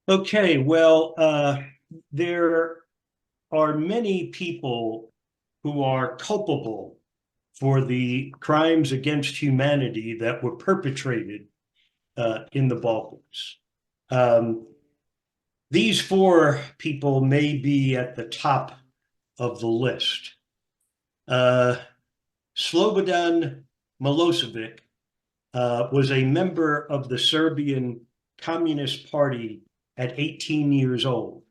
Okay, well, there are many people who are culpable for the crimes against humanity that were perpetrated in the Balkans. Um, these four people may be at the top of the list. Slobodan Milosevic was a member of the Serbian Communist Party at 18 years old.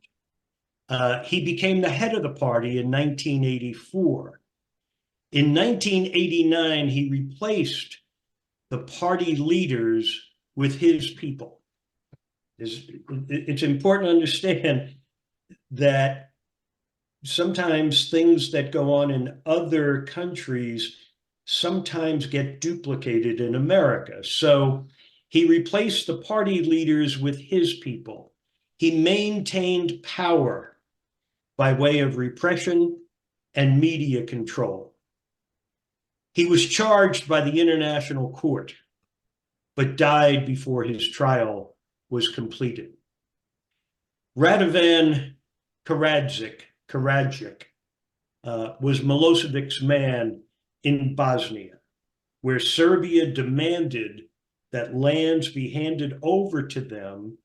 He became the head of the party in 1984. In 1989, he replaced the party leaders with his people. It's important to understand that sometimes things that go on in other countries sometimes get duplicated in America. So he replaced the party leaders with his people. He maintained power by way of repression and media control. He was charged by the International Court, but died before his trial was completed. Radovan Karadzic was Milosevic's man in Bosnia, where Serbia demanded that lands be handed over to them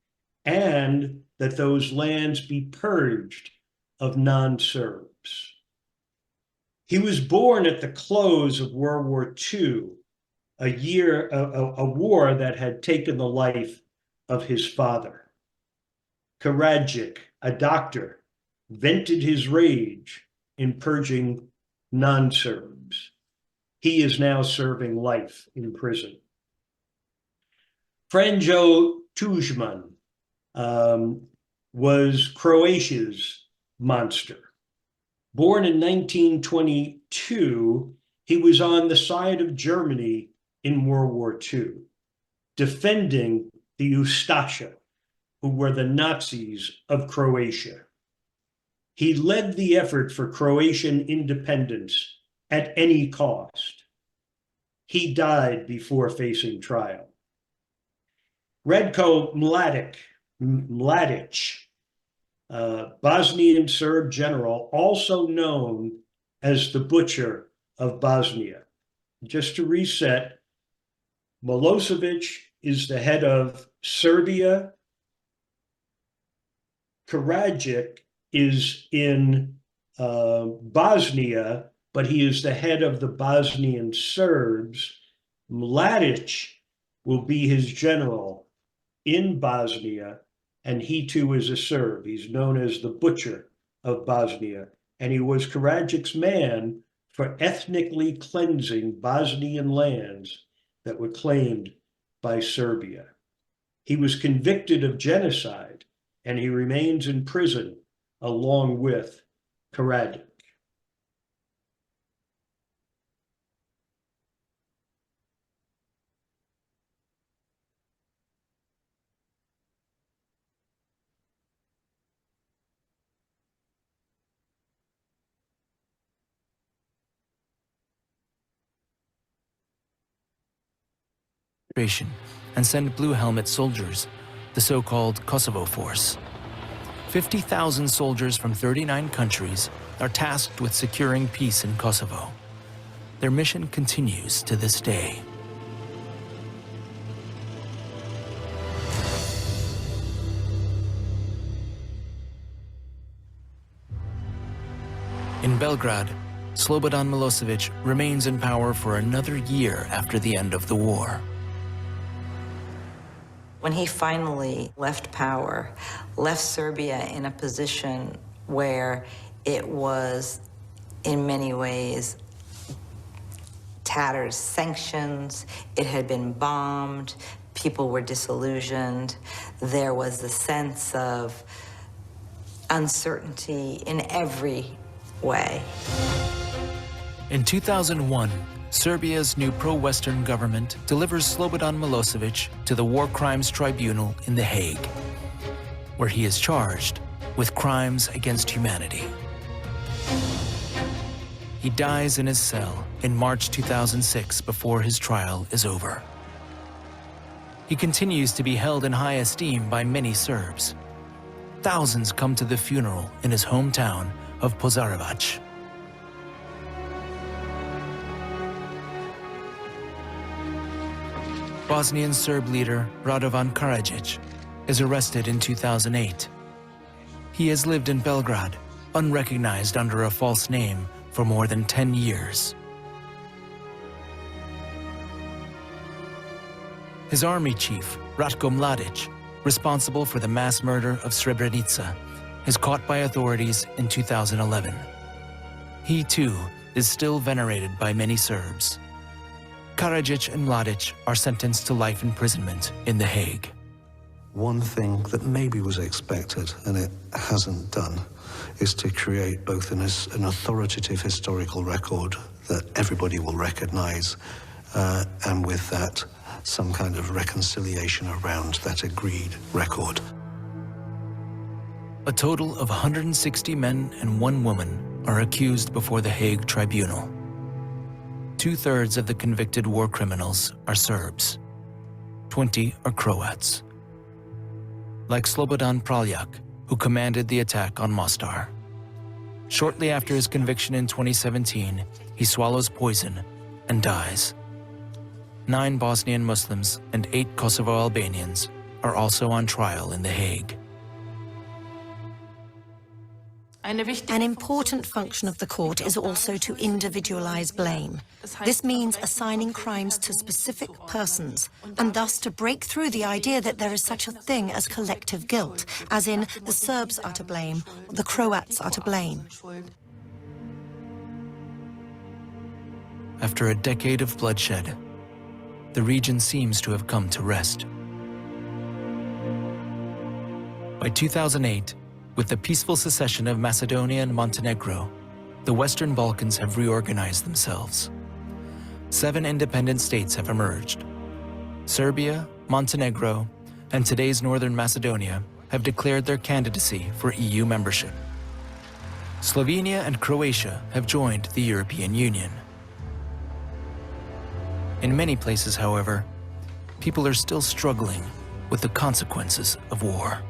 and that those lands be purged of non-Serbs. He was born at the close of World War II, a war that had taken the life of his father. Karadzic, a doctor, vented his rage in purging non-Serbs. He is now serving life in prison. Franjo Tuđman was Croatia's monster. Born in 1922, he was on the side of Germany in World War II, defending the Ustasha, who were the Nazis of Croatia. He led the effort for Croatian independence at any cost. He died before facing trial. Ratko Mladic, Bosnian Serb general, also known as the Butcher of Bosnia. Just to reset, Milosevic is the head of Serbia. Karadzic is in Bosnia, but he is the head of the Bosnian Serbs. Mladic will be his general in Bosnia, and he too is a Serb. He's known as the Butcher of Bosnia, and he was Karadzic's man for ethnically cleansing Bosnian lands that were claimed by Serbia. He was convicted of genocide, and he remains in prison along with Karadzic. And send blue helmet soldiers, the so-called Kosovo Force. 50,000 soldiers from 39 countries are tasked with securing peace in Kosovo. Their mission continues to this day. In Belgrade, Slobodan Milosevic remains in power for another year after the end of the war. When he finally left power, left Serbia in a position where it was, in many ways, tattered sanctions, it had been bombed, people were disillusioned, there was a sense of uncertainty in every way. In 2001, Serbia's new pro-Western government delivers Slobodan Milosevic to the War Crimes Tribunal in The Hague, where he is charged with crimes against humanity. He dies in his cell in March 2006 before his trial is over. He continues to be held in high esteem by many Serbs, thousands come to the funeral in his hometown of Požarevac. Bosnian Serb leader Radovan Karadzic is arrested in 2008. He has lived in Belgrade, unrecognized under a false name, for more than 10 years. His army chief, Ratko Mladic, responsible for the mass murder of Srebrenica, is caught by authorities in 2011. He too is still venerated by many Serbs. Karadzic and Mladic are sentenced to life imprisonment in The Hague. One thing that maybe was expected, and it hasn't done, is to create both an authoritative historical record that everybody will recognize, and with that, some kind of reconciliation around that agreed record. A total of 160 men and 1 woman are accused before the Hague Tribunal. 2/3 of the convicted war criminals are Serbs. 20 are Croats. Like Slobodan Praljak, who commanded the attack on Mostar. Shortly after his conviction in 2017, he swallows poison and dies. 9 Bosnian Muslims and 8 Kosovo Albanians are also on trial in The Hague. An important function of the court is also to individualize blame. This means assigning crimes to specific persons, and thus to break through the idea that there is such a thing as collective guilt, as in the Serbs are to blame, or the Croats are to blame. After a decade of bloodshed, the region seems to have come to rest. By 2008, with the peaceful secession of Macedonia and Montenegro, the Western Balkans have reorganized themselves. 7 independent states have emerged. Serbia, Montenegro, and today's Northern Macedonia have declared their candidacy for EU membership. Slovenia and Croatia have joined the European Union. In many places, however, people are still struggling with the consequences of war.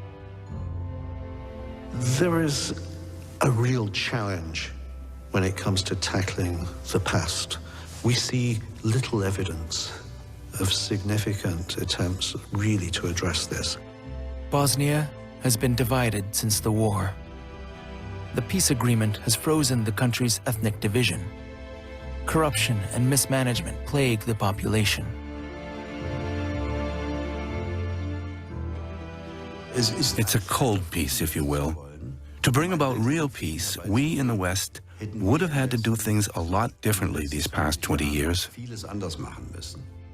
There is a real challenge when it comes to tackling the past. We see little evidence of significant attempts really to address this. Bosnia has been divided since the war. The peace agreement has frozen the country's ethnic division. Corruption and mismanagement plague the population. It's a cold peace, if you will. To bring about real peace, we in the West would have had to do things a lot differently these past 20 years.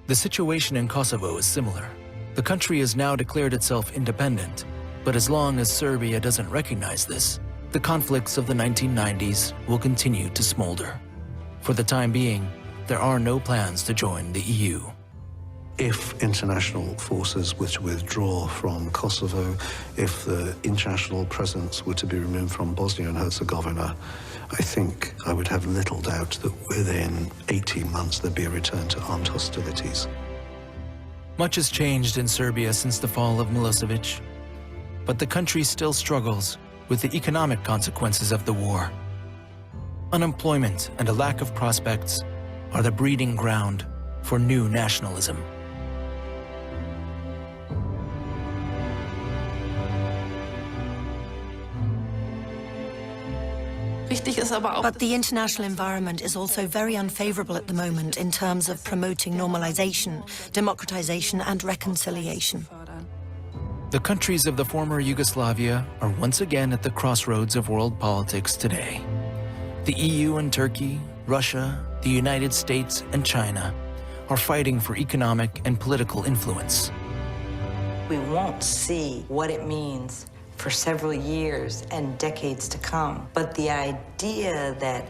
The situation in Kosovo is similar. The country has now declared itself independent, but as long as Serbia doesn't recognize this, the conflicts of the 1990s will continue to smolder. For the time being, there are no plans to join the EU. If international forces were to withdraw from Kosovo, if the international presence were to be removed from Bosnia and Herzegovina, I think I would have little doubt that within 18 months there'd be a return to armed hostilities. Much has changed in Serbia since the fall of Milosevic, but the country still struggles with the economic consequences of the war. Unemployment and a lack of prospects are the breeding ground for new nationalism. But the international environment is also very unfavorable at the moment in terms of promoting normalization, democratization, and reconciliation. The countries of the former Yugoslavia are once again at the crossroads of world politics today. The EU and Turkey, Russia, the United States, and China are fighting for economic and political influence. We won't see what it means for several years and decades to come. But the idea that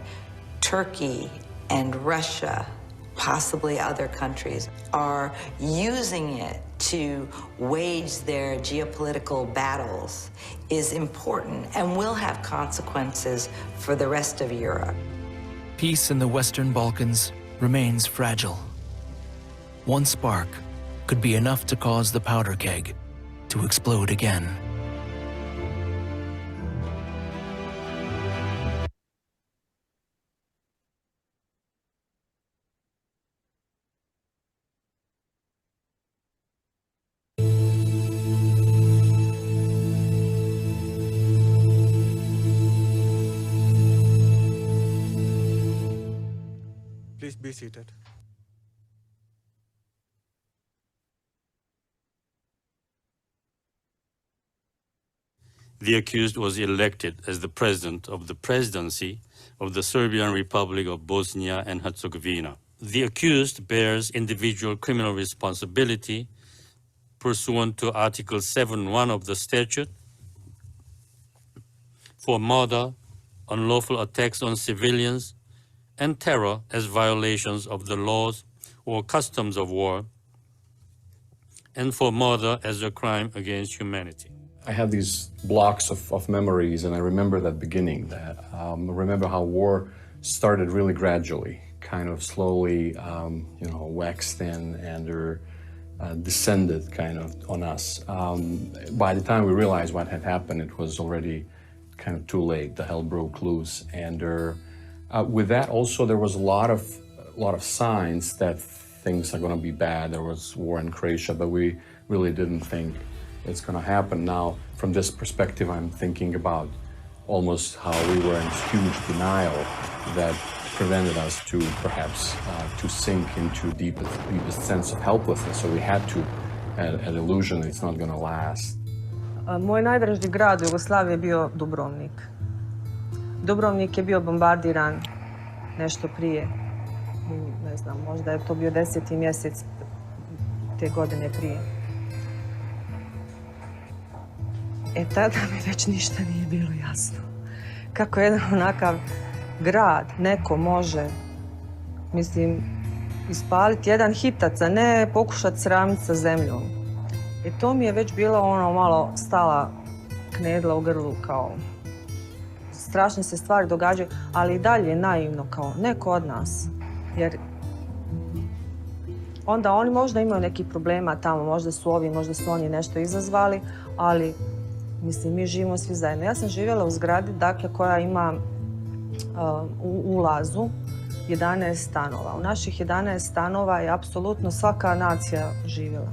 Turkey and Russia, possibly other countries, are using it to wage their geopolitical battles is important and will have consequences for the rest of Europe. Peace in the Western Balkans remains fragile. One spark could be enough to cause the powder keg to explode again. be seated. The accused was elected as the president of the presidency of the Serbian Republic of Bosnia and Herzegovina. The accused bears individual criminal responsibility pursuant to Article 7.1 of the statute for murder, unlawful attacks on civilians, and terror as violations of the laws or customs of war, and for murder as a crime against humanity. I have these blocks of memories, and I remember that beginning. I remember how war started really gradually, kind of slowly, waxed in and descended kind of on us. By the time we realized what had happened, it was already kind of too late. The hell broke loose, and with that also there was a lot of signs that things are going to be bad. There was war in Croatia, but we really didn't think it's going to happen. Now, from this perspective, I'm thinking about almost how we were in huge denial that prevented us to perhaps to sink into deepest sense of helplessness. So we had to an illusion that it's not going to last. Moj najdraži grad u Jugoslaviji je bio Dubrovnik. Dubrovnik je bio bombardiran nešto prije, ne znam, možda je to bio 10. mjesec te godine prije. Tada mi već ništa nije bilo jasno. Kako jedan onakav grad neko može, mislim, ispaliti jedan hitac, a ne pokušati sravniti sa zemljom. To mi je već bilo ono malo stala knedla u grlu, kao strašne se stvari događaju, ali i dalje naivno, kao neko od nas. Jer onda oni možda imaju nekih problema tamo, možda su ovi, možda su oni nešto izazvali, ali mislim, mi živimo svi zajedno. Ja sam živjela u zgradi, dakle, koja ima u ulazu 11 stanova. U naših 11 stanova je apsolutno svaka nacija živjela.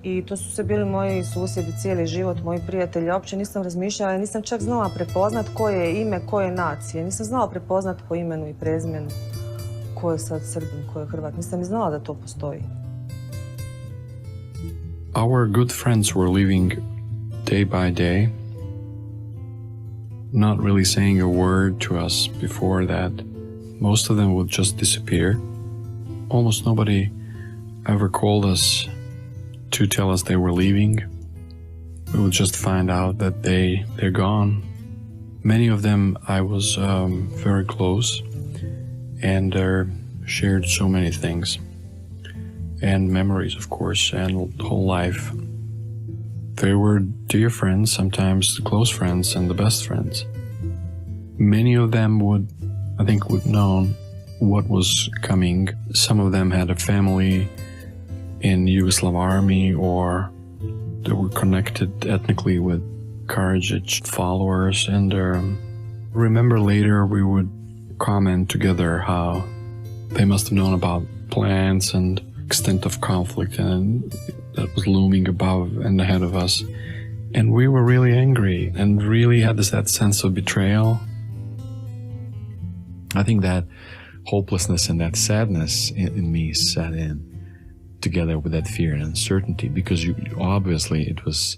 I to su sve bili moji susjedi cijeli život, moji prijatelji. Ja uopće nisam razmišljala, nisam čak znala prepoznat koje je ime, koje nacije. Nisam znala prepoznat po imenu i prezimenu ko je sad Srbin, ko je Hrvat. Nisam ni znala da to postoji. Our good friends were leaving day by day, not really saying a word to us before that. Most of them would just disappear. Almost nobody ever called us to tell us they were leaving. We would just find out that they're gone. Many of them I was very close and shared so many things and memories, of course, and whole life. They were dear friends, sometimes close friends and the best friends. Many of them would know what was coming. Some of them had a family in Yugoslav army, or they were connected ethnically with Karadzic followers. And remember later we would comment together how they must have known about plans and extent of conflict and that was looming above and ahead of us. And we were really angry and really had that sense of betrayal. I think that hopelessness and that sadness in me set in together with that fear and uncertainty, because obviously it was,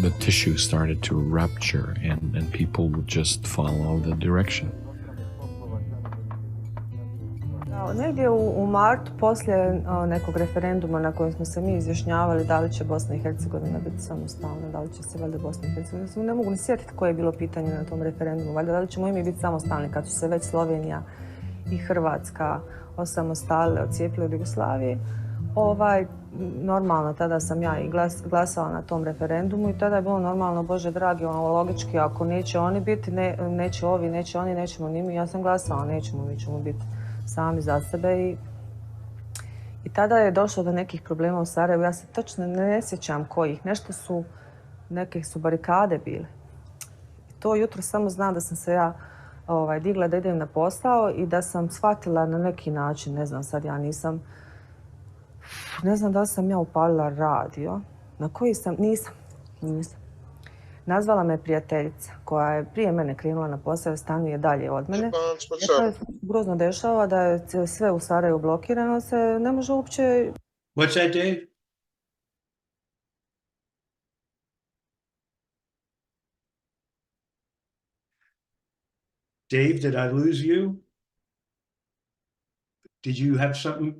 the tissue started to rupture and people would just follow the direction. Negdje u martu, poslije nekog referenduma na kojem smo se mi izjašnjavali da li će Bosna i Hercegovina biti samostalna, da li će se valjda Bosna i Hercegovina. Ne mogu ni sjetiti koje je bilo pitanje na tom referendumu. Valjda da li ćemo i mi biti samostalni kad su se već Slovenija i Hrvatska osamostalile, odcijepile od Jugoslavije. Normalno, tada sam ja i glasala na tom referendumu i tada je bilo normalno, Bože dragi, logički, ako neće oni biti, neće ovi, neće oni, nećemo ni mi. Ja sam glasala, nećemo, mi ćemo biti sami za sebe i tada je došlo do nekih problema u Sarajevu. Ja se točno ne sjećam kojih. Neke su barikade bile. I to jutro samo znam da sam se ja digla da idem na posao i da sam shvatila na neki način, ne znam sad, ja nisam, ne znam da li sam ja upalila radio, na koji sam, nisam. Nazvala me prijateljica koja je prije mene krenula na posao i stanuje dalje od mene. To je grozno dešava da je sve u Sarajevu blokirano, se ne može uopće... What's that, Dave? Dave, did I lose you? Did you have something?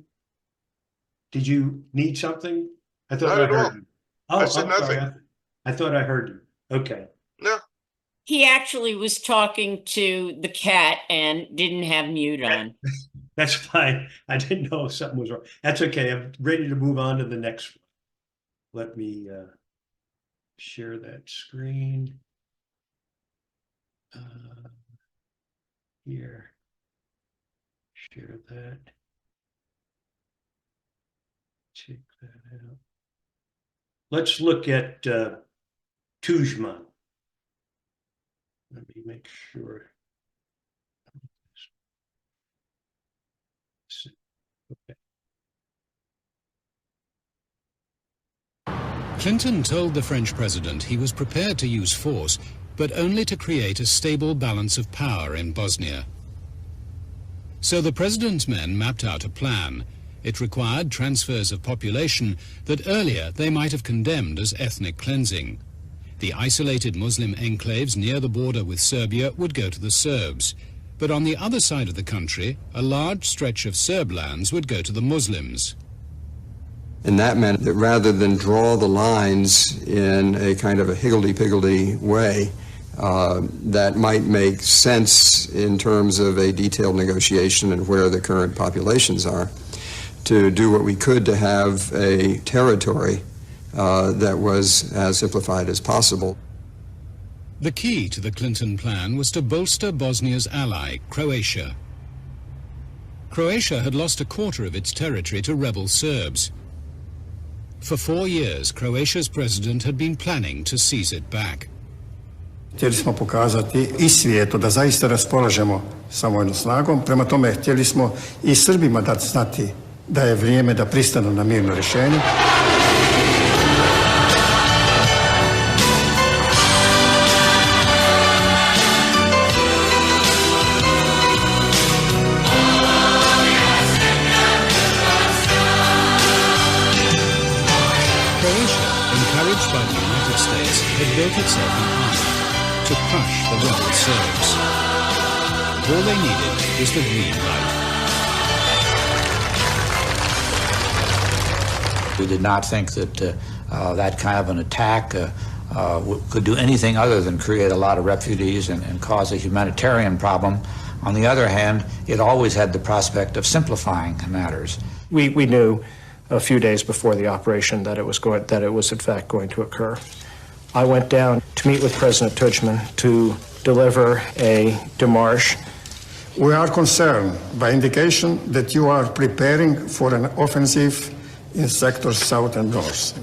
Did you need something? I thought I heard you. Oh, I said nothing. Sorry. I thought I heard you. Okay. No. He actually was talking to the cat and didn't have mute on. That's fine. I didn't know if something was wrong. That's okay. I'm ready to move on to the next one. Let me share that screen. Here. Share that. Check that out. Let's look at Tujman. Let me make sure. Okay. Clinton told the French president he was prepared to use force, but only to create a stable balance of power in Bosnia. So the president's men mapped out a plan. It required transfers of population that earlier they might have condemned as ethnic cleansing. The isolated Muslim enclaves near the border with Serbia would go to the Serbs. But on the other side of the country, a large stretch of Serb lands would go to the Muslims. And that meant that rather than draw the lines in a kind of a higgledy-piggledy way, that might make sense in terms of a detailed negotiation and where the current populations are, to do what we could to have a territory that was as simplified as possible. The key to the Clinton plan was to bolster Bosnia's ally, Croatia. Croatia had lost a quarter of its territory to rebel Serbs. For 4 years, Croatia's president had been planning to seize it back. Htjeli smo pokazati i svijetu da zaista raspolažemo sa vojnom snagom, prema tome htjeli smo i Srbima dati znati da je vrijeme da pristanu na mirno rješenje. By the United States, had built itself an army to crush the rebel Serbs. All they needed was the green light. We did not think that that kind of an attack could do anything other than create a lot of refugees and cause a humanitarian problem. On the other hand, it always had the prospect of simplifying matters. We knew a few days before the operation that it was in fact going to occur. I went down to meet with President Tudjman to deliver a démarche. We are concerned by indication that you are preparing for an offensive in sectors south and north.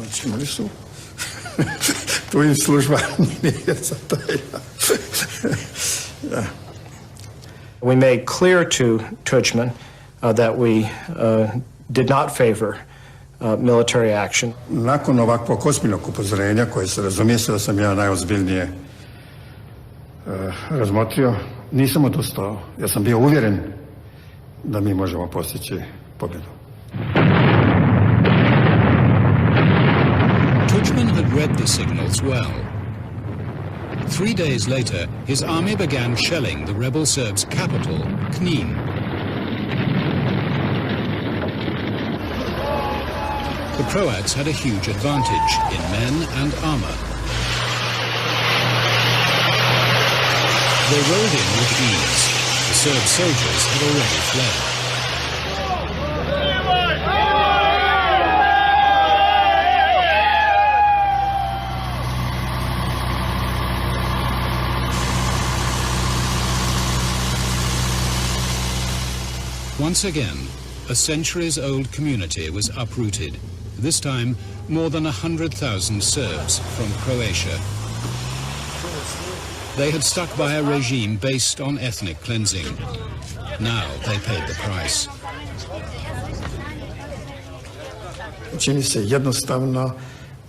We made clear to Tudjman that we did not favor military action. Nakon ovakvog ozbiljnog upozorenja, koje se razumije se da sam ja najozbiljnije razmotrio, nisam odustao. Ja sam bio uvjeren da mi možemo postići pobjedu. Tudjman had read the signals well. 3 days later, his army began shelling the rebel Serbs' capital, Knin. The Croats had a huge advantage in men and armor. They rolled in with ease. The Serb soldiers had already fled. Once again, a centuries-old community was uprooted. This time, more than 100,000 Serbs from Croatia. They had stuck by a regime based on ethnic cleansing. Now they paid the price. Čini se jednostavno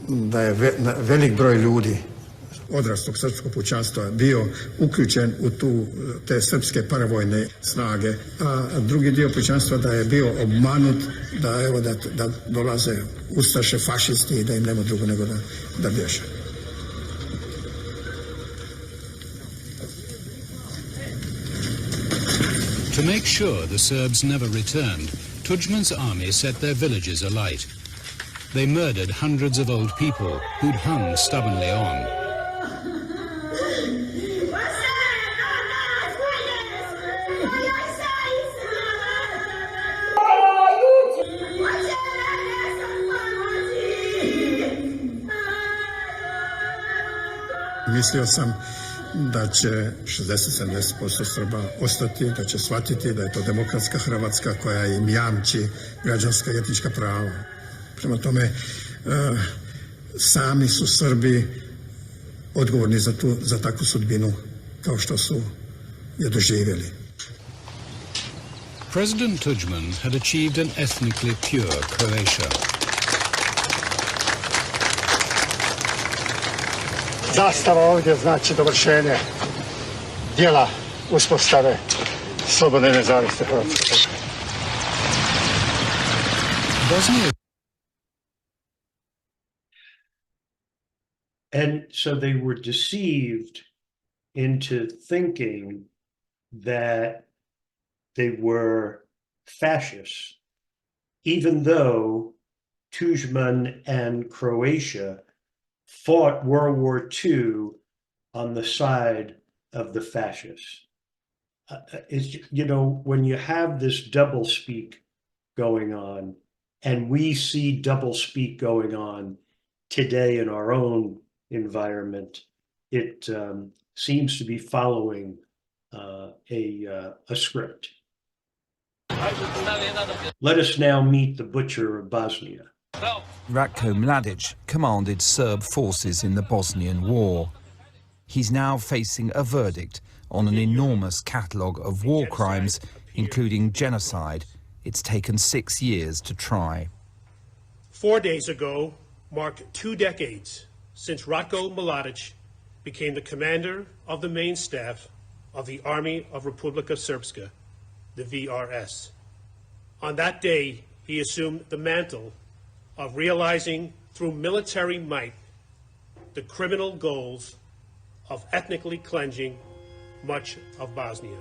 da je velik broj ljudi odraslog srpskog pučanstva bio uključen u te srpske paravojne snage, a drugi dio pučanstva da je bio obmanut da dolaze ustaše, fašisti i da im nema drugo nego da bježe. To make sure the Serbs never returned, Tudjman's army set their villages alight. They murdered hundreds of old people who'd hung stubbornly on. Mislio sam da će 60-70% Srba ostati, da će shvatiti da je to demokratska Hrvatska koja im jamči građanska i etnička prava. Prema tome, sami su Srbi odgovorni za takvu sudbinu kao što su je doživjeli. President Tudjman had achieved an ethnically pure Croatia. Zastava ovdje znači dovršenje dijela uspostave slobodne i nezavisne Hrvatske. And so they were deceived into thinking that they were fascists, even though Tudjman and Croatia fought World War II on the side of the fascists. When you have this doublespeak going on, and we see doublespeak going on today in our own environment, it seems to be following a script. Let us now meet the butcher of Bosnia. Ratko Mladic commanded Serb forces in the Bosnian War. He's now facing a verdict on an enormous catalogue of war crimes, including genocide. It's taken 6 years to try. 4 days ago marked 2 decades since Ratko Mladic became the commander of the main staff of the Army of Republika Srpska, the VRS. On that day, he assumed the mantle of realizing through military might the criminal goals of ethnically cleansing much of Bosnia.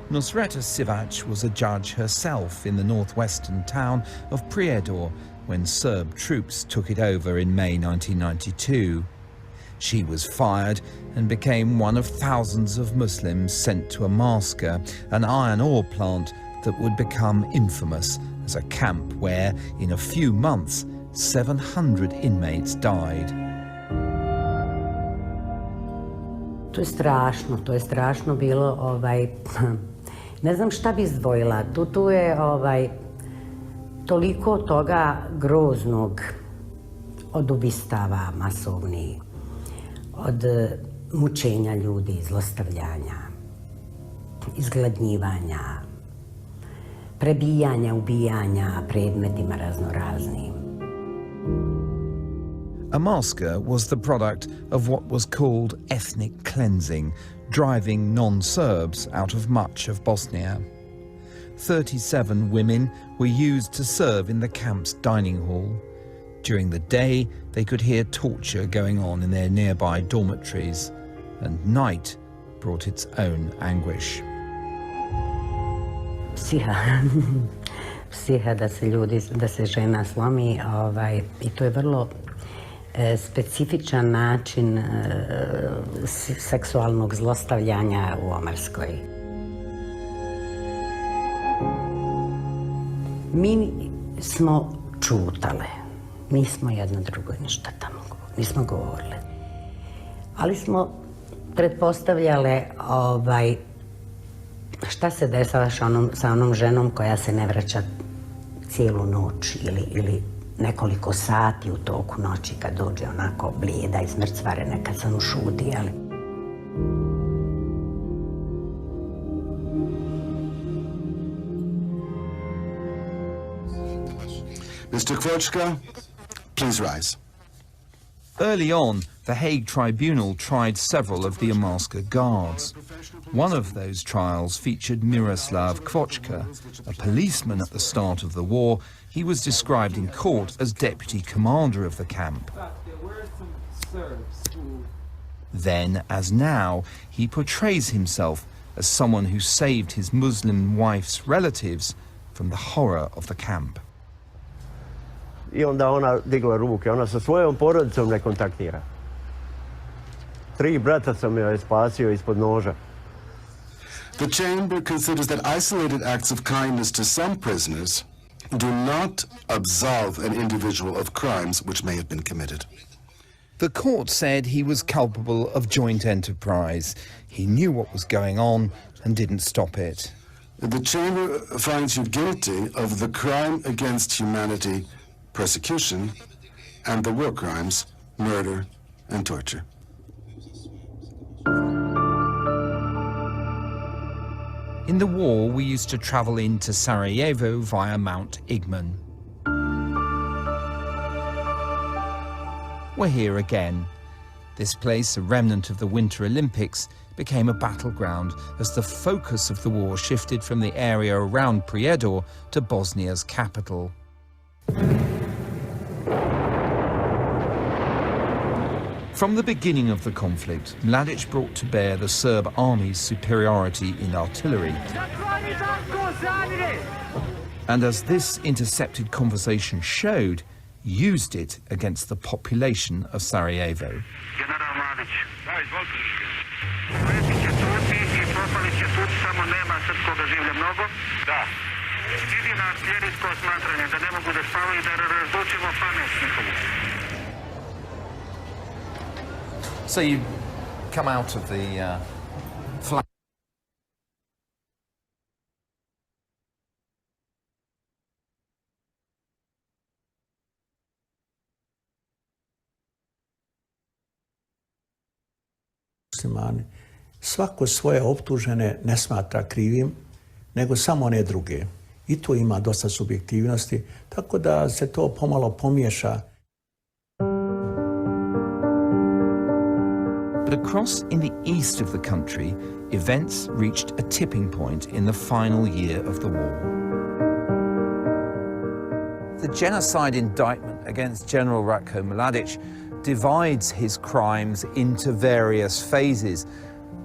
Nusreta Sivac was a judge herself in the northwestern town of Prijedor when Serb troops took it over in May 1992. She was fired and became one of thousands of Muslims sent to a masker, an iron ore plant that would become infamous as a camp where, in a few months, 700 inmates died. To je strašno bilo, ne znam šta bi izdvojila, tu je toliko toga groznog od ubistava masovnih, od mučenja ljudi, zlostavljanja, izgladnjivanja, prebijanja, ubijanja predmetima raznoraznim. A massacre was the product of what was called ethnic cleansing, driving non-Serbs out of much of Bosnia. 37 women were used to serve in the camp's dining hall. During the day, they could hear torture going on in their nearby dormitories, and night brought its own anguish. Psiha da se žena slomi, i to je vrlo specifičan način seksualnog zlostavljanja u Omarskoj. Mi smo čutale, nismo jedna drugoj ništa tamo, nismo govorile. Ali smo pretpostavljale šta se dešava sa onom ženom koja se ne vraća cijelu noć ili nekoliko sati u toku noći kad dođe onako blijeda i zmrcvarena, kad se ušuti, ali... Mr. Kvochka, please rise. Early on, the Hague Tribunal tried several of the Amalska guards. One of those trials featured Miroslav Kvochka, a policeman at the start of the war. He was described in court as deputy commander of the camp. Then, as now, he portrays himself as someone who saved his Muslim wife's relatives from the horror of the camp. I onda ona digla ruke, ona sa svojom porodicom ne kontaktira. 3 brata sam joj spasio ispod noža. The chamber considers that isolated acts of kindness to some prisoners do not absolve an individual of crimes which may have been committed. The court said he was culpable of joint enterprise. He knew what was going on and didn't stop it. The chamber finds you guilty of the crime against humanity, persecution, and the war crimes, murder and torture. In the war, we used to travel into Sarajevo via Mount Igman. We're here again. This place, a remnant of the Winter Olympics, became a battleground as the focus of the war shifted from the area around Prijedor to Bosnia's capital. From the beginning of the conflict, Mladic brought to bear the Serb army's superiority in artillery. And as this intercepted conversation showed, used it against the population of Sarajevo. So you come out of the flat. Muslimani. Svako svoje optužene ne smatra krivim, nego samo one druge. I tu ima dosta subjektivnosti, tako da se to pomalo pomiješa. But across in the east of the country, events reached a tipping point in the final year of the war. The genocide indictment against General Ratko Mladic divides his crimes into various phases.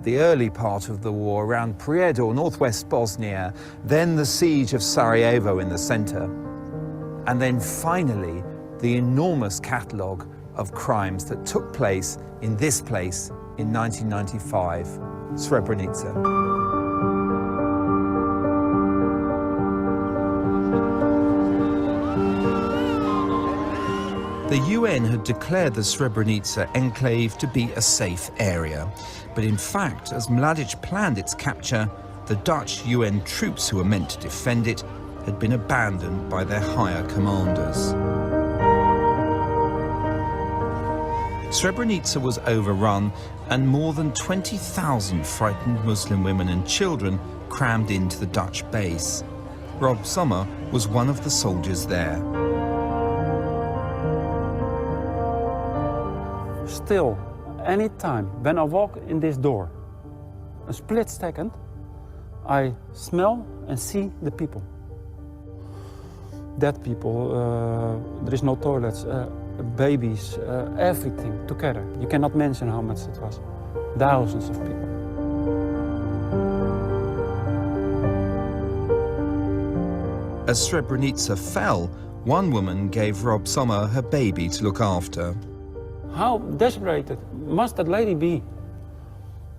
The early part of the war around Prijedor, northwest Bosnia, then the siege of Sarajevo in the center, and then finally the enormous catalogue of crimes that took place in this place in 1995, Srebrenica. The UN had declared the Srebrenica enclave to be a safe area. But in fact, as Mladic planned its capture, the Dutch UN troops who were meant to defend it had been abandoned by their higher commanders. Srebrenica was overrun and more than 20,000 frightened Muslim women and children crammed into the Dutch base. Rob Sommer was one of the soldiers there. Still, any time when I walk in this door, a split second, I smell and see the people. Dead people, there is no toilets, babies, everything together. You cannot mention how much it was. Thousands of people. As Srebrenica fell, one woman gave Rob Sommer her baby to look after. How desperate must that lady be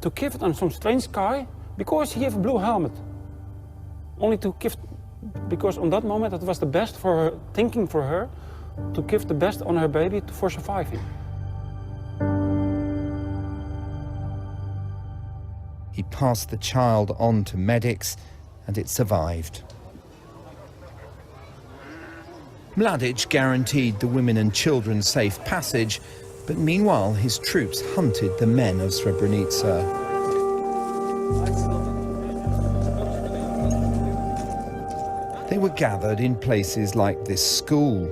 to give it on some strange guy because he have a blue helmet? Only to give, because on that moment it was the best for her, thinking for her, to give the best on her baby for surviving. He passed the child on to medics and it survived. Mladic guaranteed the women and children safe passage, but meanwhile his troops hunted the men of Srebrenica. They were gathered in places like this school.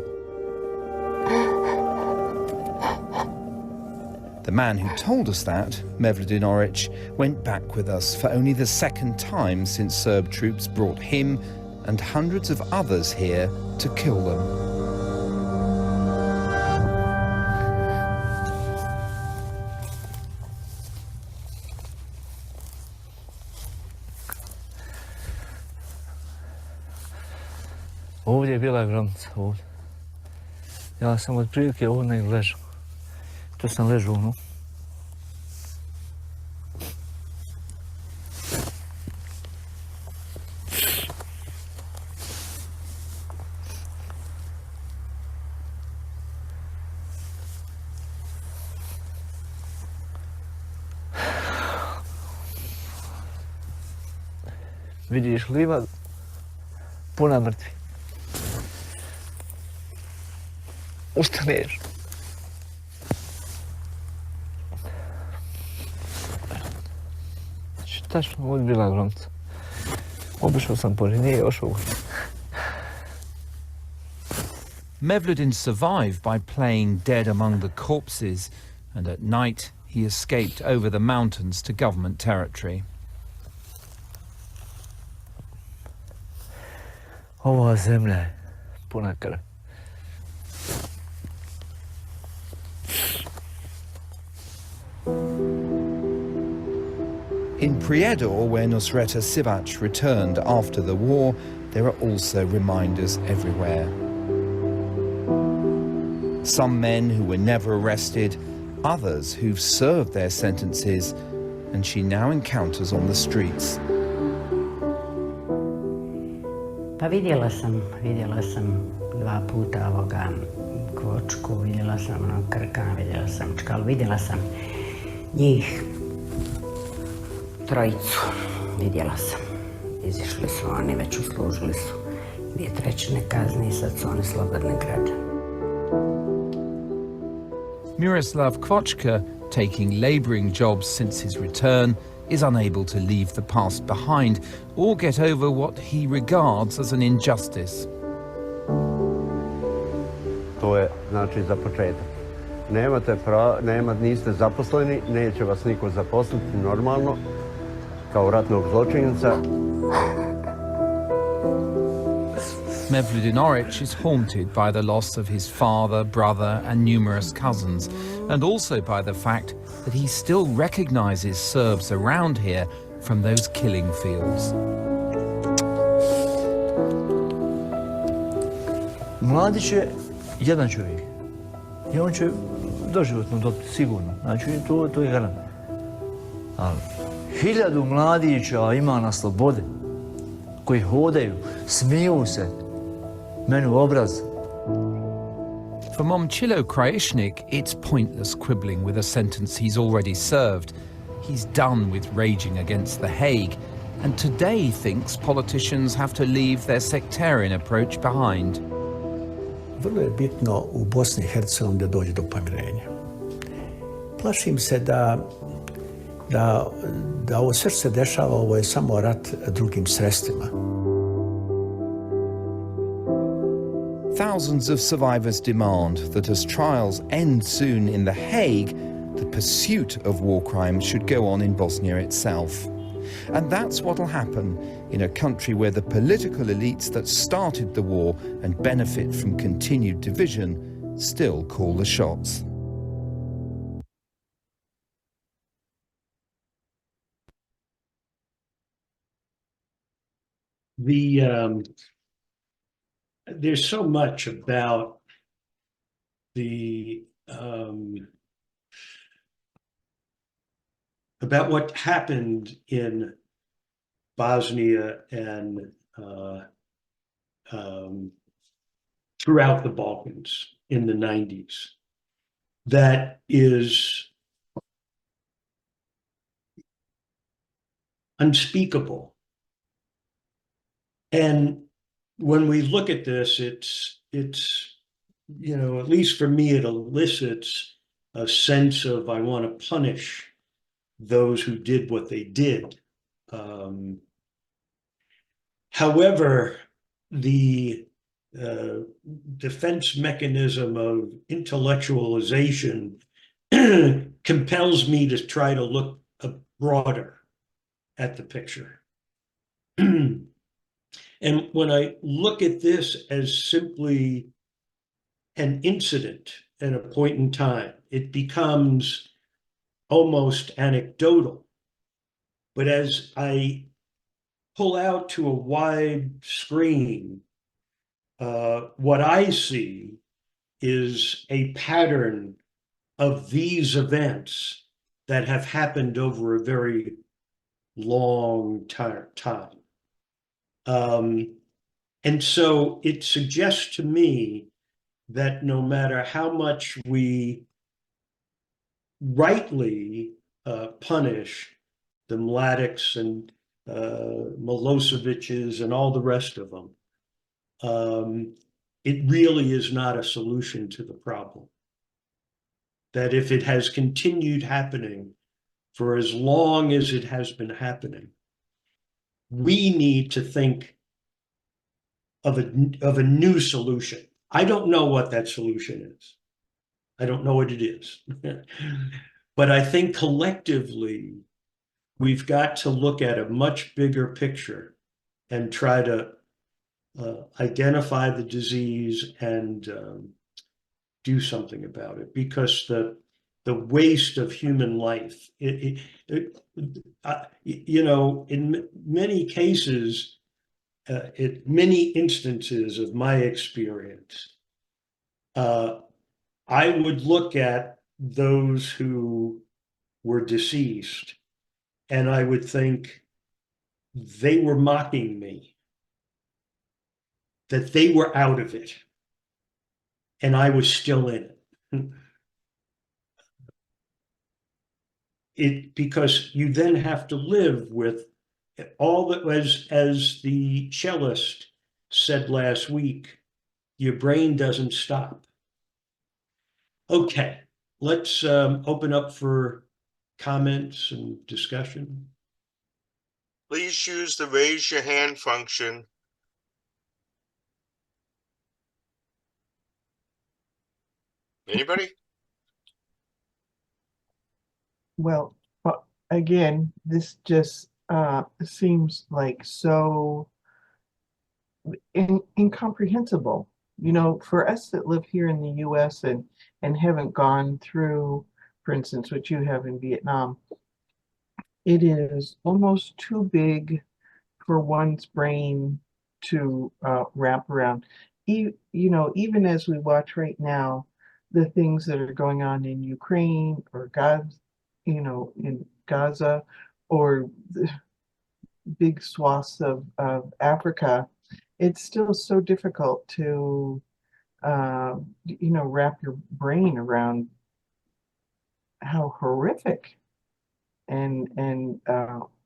The man who told us that, Mevludin Oric, went back with us for only the second time since Serb troops brought him and hundreds of others here to kill them. Ovdje je bila granica, ovdje. Ja sam otprilike ovdje ležao. To sam ležao, no. Vidiš livadu puna mrtvi. Ustaneš. Tačno, ovdje bila granica. Obišao sam pored nje i ošao. Mevludin survived by playing dead among the corpses, and at night he escaped over the mountains to government territory. Ova zemlja je puna krvi. In Prijedor, where Nusreta Sivac returned after the war, there are also reminders everywhere. Some men who were never arrested, others who've served their sentences, and she now encounters on the streets. Pa vidjela sam 2 puta ovoga kvočku, vidjela sam ono krka, vidjela sam čkalu, vidjela sam njih 3, vidjela sam. Izišli su oni, već uslužili su 2/3 kazne i sad su oni slobodni građani. Miroslav Kvochka, taking labouring jobs since his return, is unable to leave the past behind or get over what he regards as an injustice. To je, znači, za početak. Niste zaposleni, neće vas niko zaposliti normalno, kao ratnog zločinca. Mevludin Oric is haunted by the loss of his father, brother and numerous cousins, and also by the fact that he still recognises Serbs around here from those killing fields. Mladić je jedan čovjek i on će doživotno dobiti, sigurno. Znači, to je garant. Ali 1000 mladića ima na slobodi, koji hodaju, smiju se, meni u obraz. For Momčilo Krajišnik, it's pointless quibbling with a sentence he's already served. He's done with raging against The Hague, and today thinks politicians have to leave their sectarian approach behind. Vrlo je bitno u Bosni i Hercegovini da dođe do pomirenja. Plašim se da ovo sve što se dešava, ovo je samo rat drugim sredstvima. Thousands of survivors demand that as trials end soon in The Hague, the pursuit of war crimes should go on in Bosnia itself. And that's what'll happen in a country where the political elites that started the war and benefit from continued division still call the shots. There's so much about what happened in Bosnia and throughout the Balkans in the 90s that is unspeakable. And when we look at this, it's you know, at least for me, it elicits a sense of I want to punish those who did what they did. However, the defense mechanism of intellectualization compels me to try to look broader at the picture. And when I look at this as simply an incident and a point in time, it becomes almost anecdotal. But as I pull out to a wide screen, what I see is a pattern of these events that have happened over a very long time. And so it suggests to me that no matter how much we rightly punish the Mladics and Milosevic's and all the rest of them, it really is not a solution to the problem. That if it has continued happening for as long as it has been happening, we need to think of a new solution. I don't know what that solution is. I don't know what it is. But I think collectively, we've got to look at a much bigger picture and try to identify the disease and do something about it, because the waste of human life, you know, in many cases, in many instances of my experience, I would look at those who were deceased and I would think they were mocking me, that they were out of it and I was still in it. Because you then have to live with all that, as the cellist said last week, your brain doesn't stop. Okay, let's open up for comments and discussion. Please use the raise your hand function. Anybody? Well, again, this just seems like so incomprehensible. You know, for us that live here in the US and haven't gone through, for instance, what you have in Vietnam, it is almost too big for one's brain to wrap around. You know, even as we watch right now, the things that are going on in Ukraine or Gaza, you know, in Gaza, or the big swaths of Africa, it's still so difficult to, you know, wrap your brain around how horrific and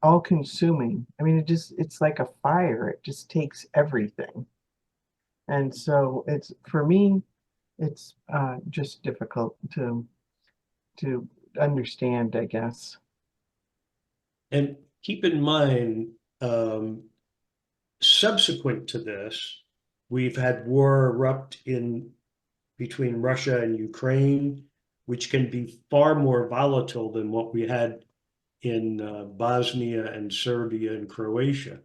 all-consuming. I mean, it's like a fire. It just takes everything. And so it's, for me, it's just difficult to understand, I guess. And keep in mind, subsequent to this, we've had war erupt between Russia and Ukraine, which can be far more volatile than what we had in Bosnia and Serbia and Croatia.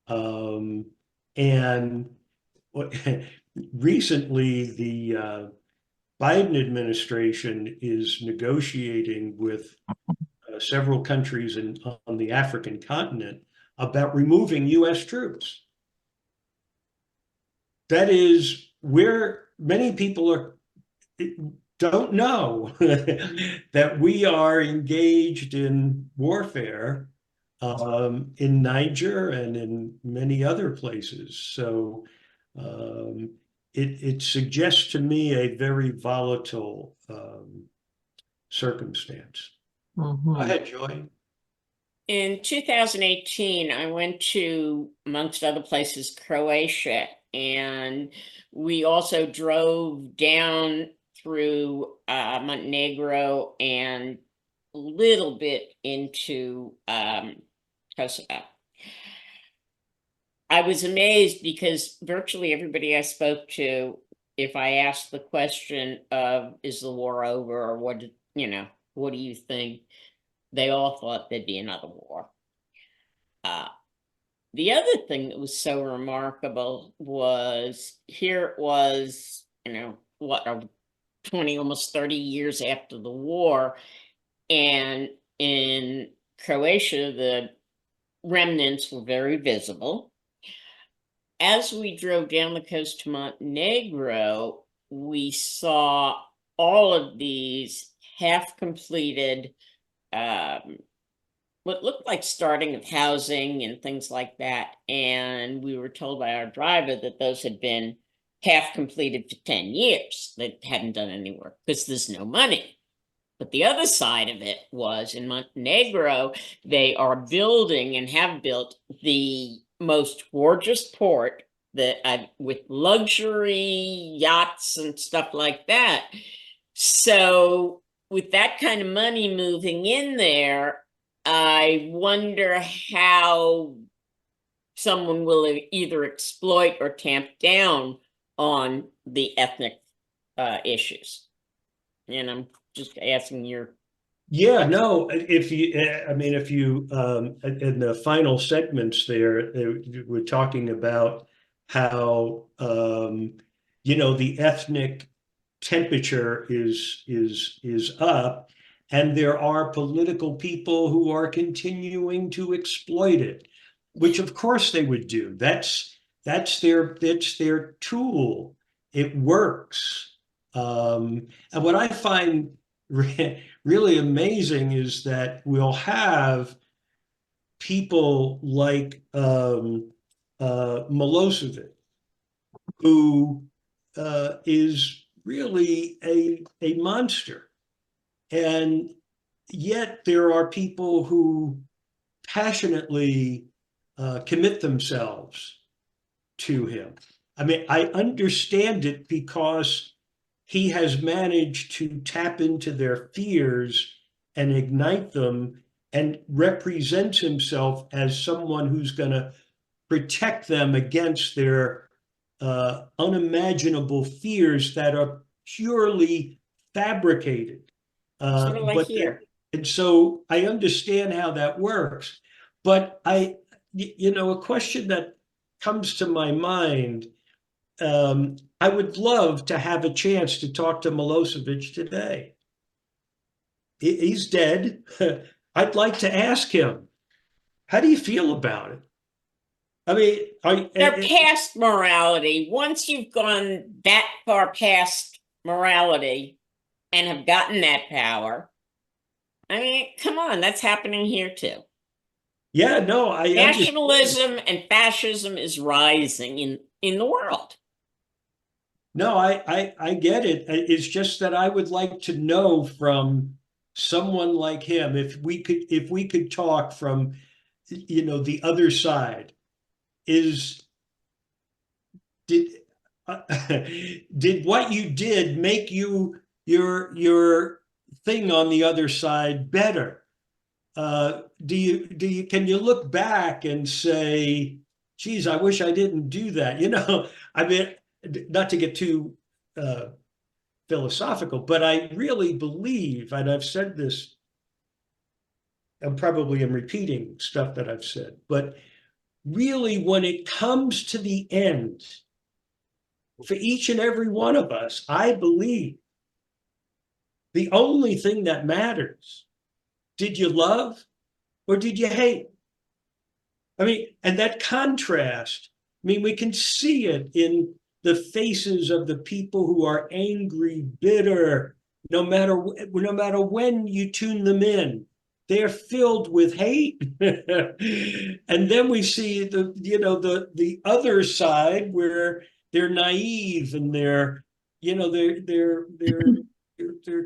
And recently, the Biden administration is negotiating with several countries on the African continent about removing US troops. That is where many people don't know that we are engaged in warfare in Niger and in many other places. So it suggests to me a very volatile circumstance. Mm-hmm. Go ahead, Joy. In 2018, I went to, amongst other places, Croatia, and we also drove down through Montenegro and a little bit into Kosovo. I was amazed because virtually everybody I spoke to if I asked the question of, is the war over, or what, what do you think? They all thought there'd be another war. The other thing that was so remarkable was, here it was, 20, almost 30 years after the war, and in Croatia, the remnants were very visible. As we drove down the coast to Montenegro, we saw all of these half-completed, what looked like starting of housing and things like that. And we were told by our driver that those had been half completed for 10 years. They hadn't done any work because there's no money. But the other side of it was, in Montenegro, they are building and have built the most gorgeous port that with luxury yachts and stuff like that. So with that kind of money moving in there, I wonder how someone will either exploit or tamp down on the ethnic issues. And I'm just asking your... Yeah, no, if you, in the final segments there, we're talking about how, the ethnic temperature is up, and there are political people who are continuing to exploit it, which of course they would do. That's their tool. It works. And what I find really amazing is that we'll have people like Milosevic, who is really a monster. And yet there are people who passionately commit themselves to him. I mean, I understand it because he has managed to tap into their fears and ignite them, and represents himself as someone who's going to protect them against their unimaginable fears that are purely fabricated. Sort of like here. And so I understand how that works. But a question that comes to my mind, I would love to have a chance to talk to Milosevic today. He's dead. I'd like to ask him, how do you feel about it? I mean, they're past morality. Once you've gone that far past morality and have gotten that power, I mean, come on, that's happening here too. Yeah, no, I nationalism and fascism is rising in the world. No, I get it. It's just that I would like to know from someone like him, if we could talk from, the other side, did what you did make your thing on the other side better? Can you look back and say, geez, I wish I didn't do that? I mean, not to get too philosophical, but I really believe, and I've said this, I probably am repeating stuff that I've said, but really when it comes to the end, for each and every one of us, I believe the only thing that matters, did you love or did you hate? I mean, and that contrast, I mean, we can see it in the faces of the people who are angry, bitter, no matter when you tune them in, they're filled with hate. And then we see the other side where they're naive and they're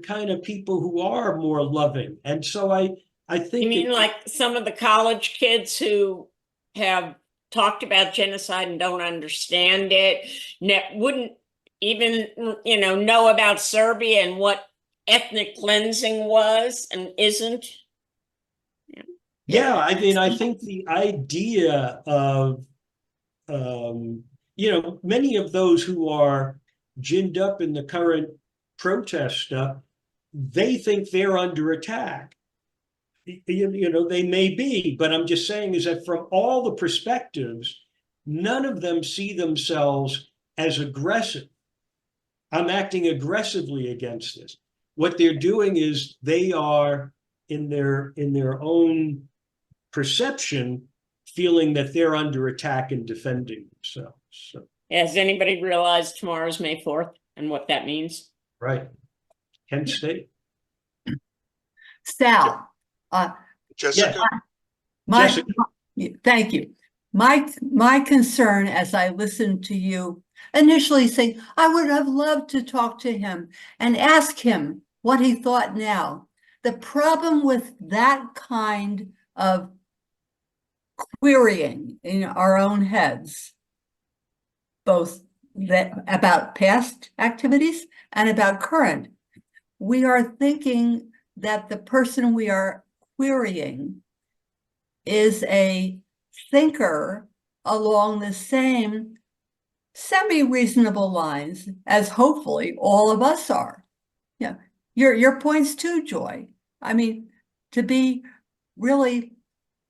kind of people who are more loving. And so I think— You mean like some of the college kids who have talked about genocide and don't understand it, wouldn't even, know about Serbia and what ethnic cleansing was and isn't? Yeah, I mean, I think the idea of, many of those who are ginned up in the current protest stuff, they think they're under attack. You know, they may be, but I'm just saying is that from all the perspectives, none of them see themselves as aggressive. I'm acting aggressively against this. What they're doing is they are in their own perception feeling that they're under attack and defending themselves. So, has anybody realized tomorrow's May 4th and what that means? right. Kent State. Sal, Jessica? Jessica. Thank you. My concern as I listened to you initially saying, I would have loved to talk to him and ask him what he thought now. The problem with that kind of querying in our own heads, both about past activities and about current, we are thinking that the person we are querying is a thinker along the same semi-reasonable lines as hopefully all of us are. Yeah, your points too, Joy. I mean, to be really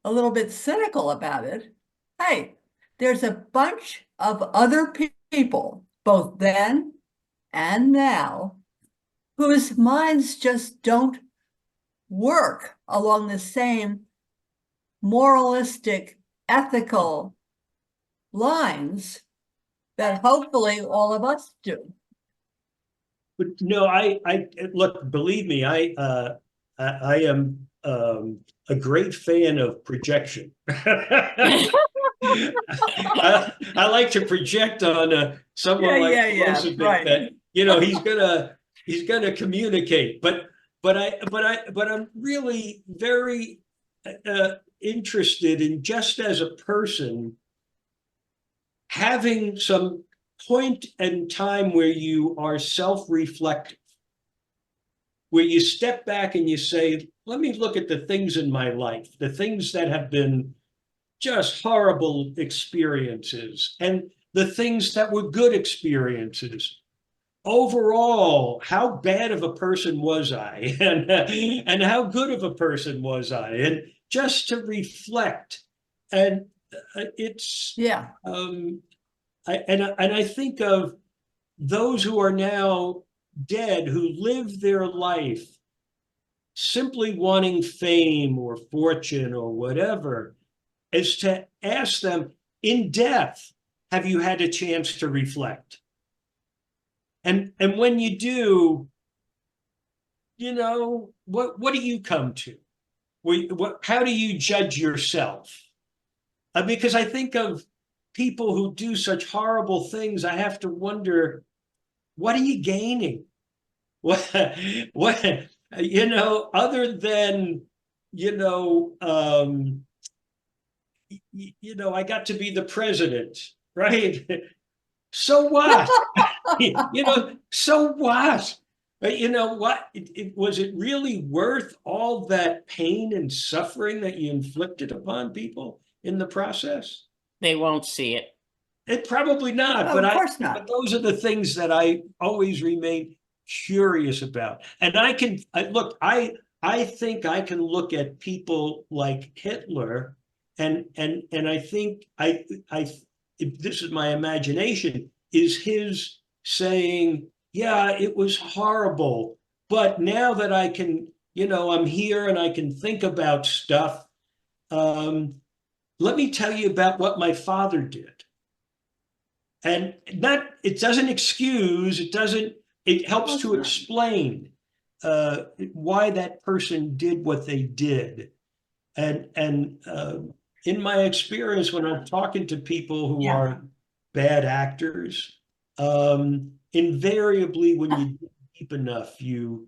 a little bit cynical about it, hey, there's a bunch of other people, both then and now, whose minds just don't work along the same moralistic, ethical lines that hopefully all of us do. But no, I look, believe me, I am a great fan of projection. I like to project on someone like Milosevic that, you know, he's gonna communicate. But I'm really very interested in, just as a person, having some point in time where you are self-reflective, where you step back and you say, let me look at the things in my life, the things that have been just horrible experiences, and the things that were good experiences. Overall, how bad of a person was I, and how good of a person was I, and just to reflect. And it's I think of those who are now dead, who lived their life simply wanting fame or fortune or whatever, is to ask them, in death, have you had a chance to reflect? And when you do, you know, what do you come to? How do you judge yourself? Because I think of people who do such horrible things, I have to wonder, what are you gaining? What you know, other than, you know, I got to be the president, right? So what? You know, so what? You know what? Was it really worth all that pain and suffering that you inflicted upon people in the process? They won't see it. It probably not, Oh, but of course not. But those are the things that I always remain curious about. And I think I can look at people like Hitler, and I think if this is my imagination, is his saying, yeah, it was horrible, but now that I can, you know, I'm here and I can think about stuff, let me tell you about what my father did. And it doesn't excuse, it helps to explain why that person did what they did. And in my experience, when I'm talking to people who are bad actors, invariably when you dig deep enough, you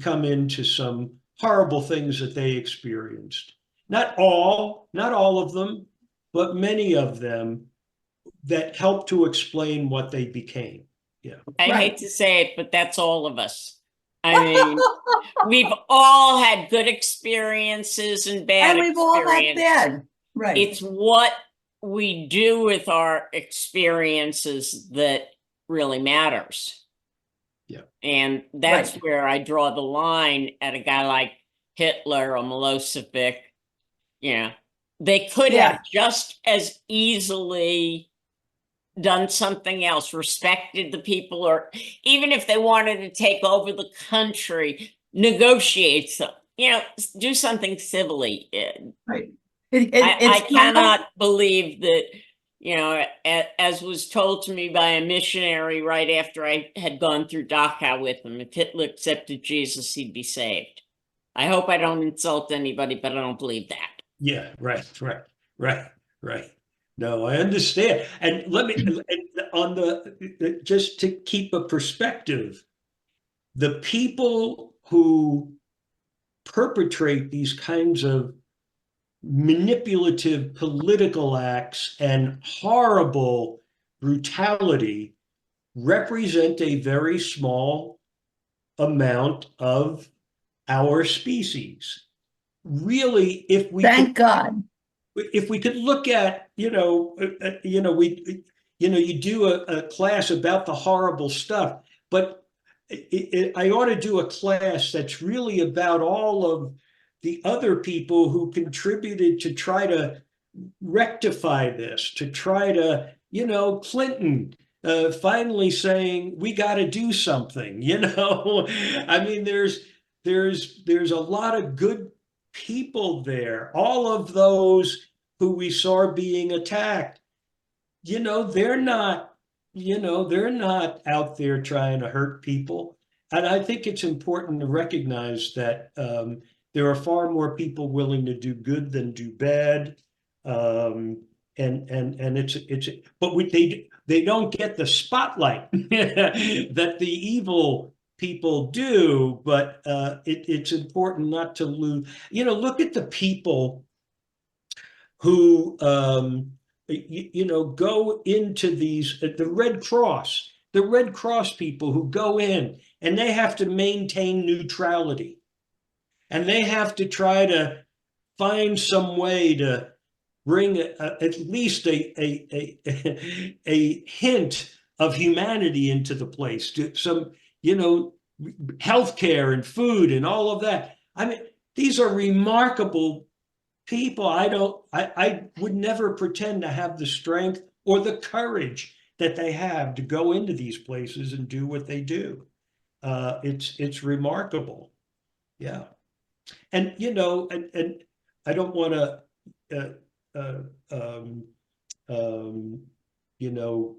come into some horrible things that they experienced. Not all of them, but many of them that help to explain what they became. Yeah. I hate to say it, but that's all of us. I mean, we've all had good experiences and bad experiences. And we've all had bad, right. It's what we do with our experiences that really matters. Yeah. And that's Right. where I draw the line at a guy like Hitler or Milosevic. You know, they could Yeah. have just as easily done something else, respected the people, or even if they wanted to take over the country, negotiate some, you know, do something civilly. Right. I It's not, cannot believe that, you know, as was told to me by a missionary right after I had gone through Dachau with him, if Hitler accepted Jesus, he'd be saved. I hope I don't insult anybody, but I don't believe that. Yeah, right. No, I understand. And let me, on the, just to keep a perspective, the people who perpetrate these kinds of manipulative political acts and horrible brutality represent a very small amount of our species. Really, if we thank God. if we could look at, you know, you do a class about the horrible stuff, but I ought to do a class that's really about all of the other people who contributed to try to rectify this, to try to, you know, Clinton finally saying we got to do something, you know. I mean, there's a lot of good people there. All of those who we saw being attacked, you know, they're not out there trying to hurt people. And I think it's important to recognize that there are far more people willing to do good than do bad. And it's but they don't get the spotlight that the evil people do, but it's important not to lose. You know, look at the people who you know, go into these, the Red Cross people who go in and they have to maintain neutrality, and they have to try to find some way to bring at least a hint of humanity into the place, to some, you know, healthcare and food and all of that. I mean, these are remarkable people. I would never pretend to have the strength or the courage that they have to go into these places and do what they do. It's remarkable. Yeah. And, you know, and I don't want to, you know,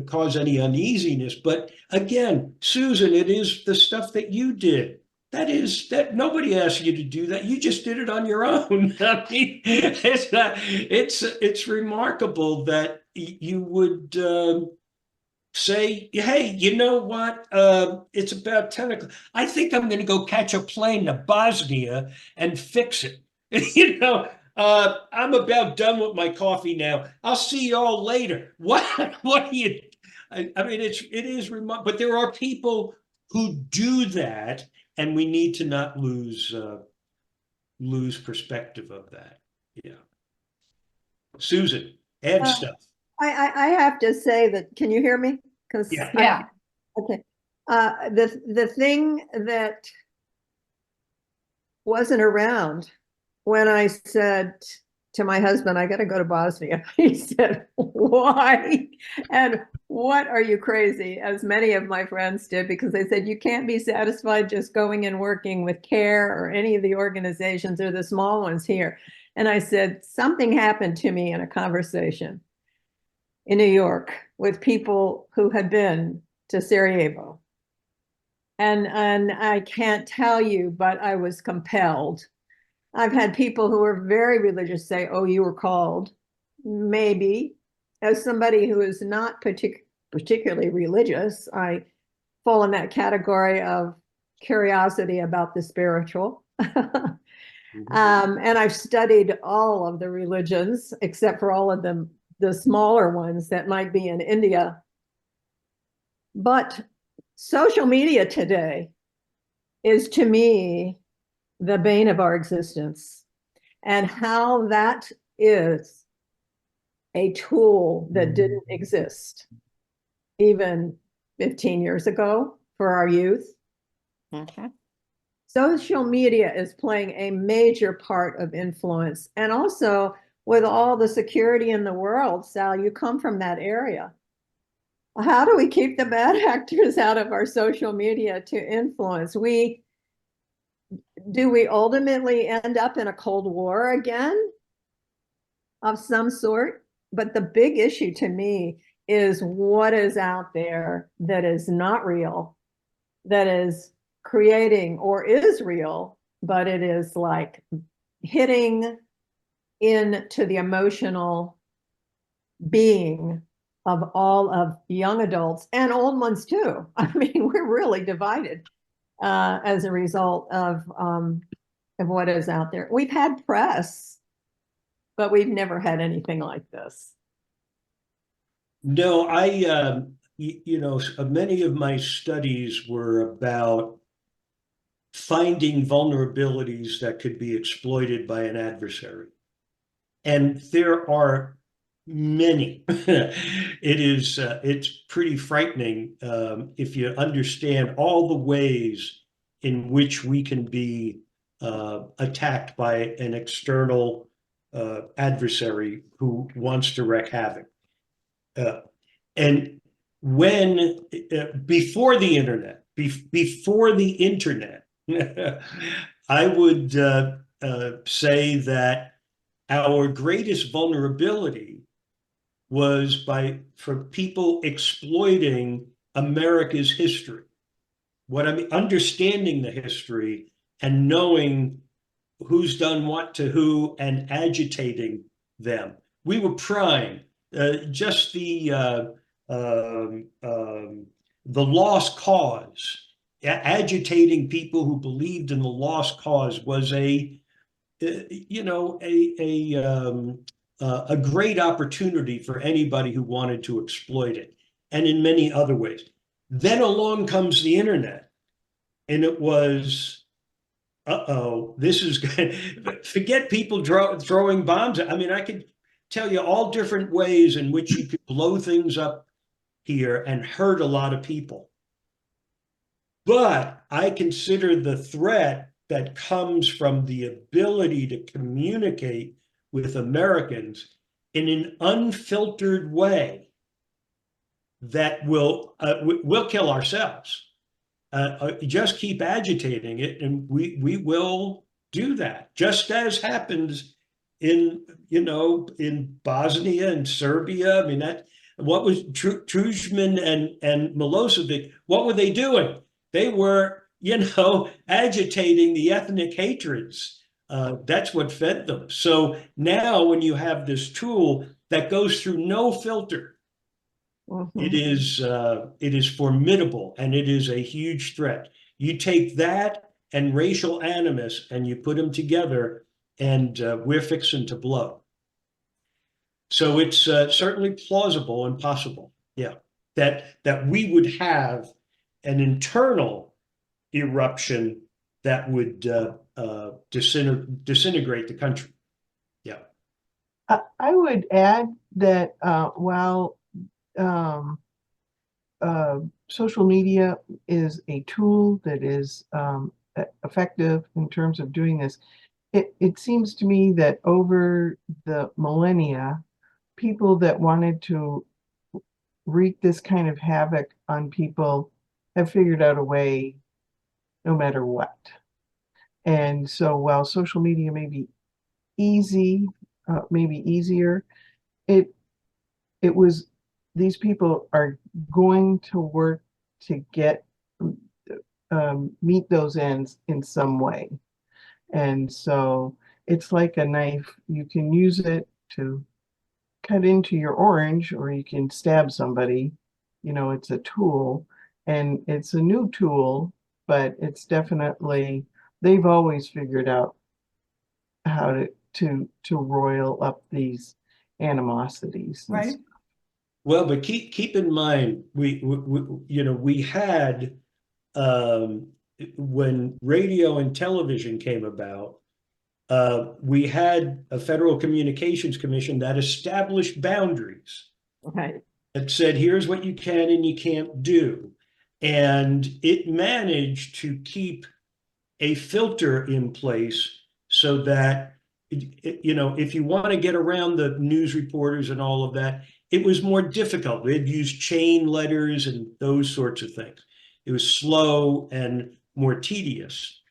cause any uneasiness, but again, Susan, it is the stuff that you did. That nobody asked you to do that. You just did it on your own. I mean, it's remarkable that you would say, hey, you know what? It's about 10 o'clock. I think I'm going to go catch a plane to Bosnia and fix it. You know, I'm about done with my coffee now. I'll see you all later. What do you? I mean, it is remarkable, but there are people who do that, and we need to not lose perspective of that. Yeah. Susan, add stuff. I have to say that, can you hear me? Yeah. Okay. The thing that wasn't around when I said to my husband, I got to go to Bosnia, he said, why? And what, are you crazy? As many of my friends did, because they said, you can't be satisfied just going and working with CARE or any of the organizations or the small ones here. And I said, something happened to me in a conversation in New York with people who had been to Sarajevo. And I can't tell you, but I was compelled. I've had people who are very religious say, oh, you were called. Maybe. As somebody who is not particularly religious, I fall in that category of curiosity about the spiritual. And I've studied all of the religions, except for all of them, the smaller ones that might be in India. But social media today is, to me, the bane of our existence, and how that is a tool that didn't exist even 15 years ago for our youth. Social media is playing a major part of influence. And also with all the security in the world, Sal, you come from that area. How do we keep the bad actors out of our social media to influence? Do we ultimately end up in a Cold War again of some sort? But the big issue to me is what is out there that is not real, that is creating or is real, but it is like hitting into the emotional being of all of young adults and old ones too. I mean, we're really divided as a result of what is out there. We've had press, but we've never had anything like this. No, many of my studies were about finding vulnerabilities that could be exploited by an adversary. And there are many. It's pretty frightening if you understand all the ways in which we can be attacked by an external adversary who wants to wreak havoc. And when, before the internet, I would say that our greatest vulnerability was for people exploiting America's history. What I mean, understanding the history and knowing who's done what to who and agitating them. We were primed. Just the lost cause, agitating people who believed in the lost cause was a great opportunity for anybody who wanted to exploit it, and in many other ways. Then along comes the internet, and it was, this is good. Forget people throwing bombs. I mean, I could tell you all different ways in which you could blow things up here and hurt a lot of people. But I consider the threat that comes from the ability to communicate with Americans in an unfiltered way that will kill ourselves. Just keep agitating it, and we will do that, just as happens in Bosnia and Serbia. I mean, what was Truman and Milosevic, what were they doing? They were, agitating the ethnic hatreds. That's what fed them. So now when you have this tool that goes through no filter, it is formidable, and it is a huge threat. You take that and racial animus and you put them together, and we're fixing to blow. So it's certainly plausible and possible, that we would have an internal eruption that would disintegrate the country. I would add that while social media is a tool that is effective in terms of doing this, it seems to me that over the millennia, people that wanted to wreak this kind of havoc on people have figured out a way no matter what. And so while social media may be easy, maybe easier, it was, these people are going to work to get meet those ends in some way. And so it's like a knife. You can use it to cut into your orange, or you can stab somebody. It's a tool, and it's a new tool, but it's definitely, they've always figured out how to roil up these animosities. Right. Well, but keep in mind, we had, when radio and television came about, we had a Federal Communications Commission that established boundaries. Right. that said, here's what you can and you can't do. And it managed to keep a filter in place so that, you know, if you want to get around the news reporters and all of that, it was more difficult. They'd use chain letters and those sorts of things. It was slow and more tedious.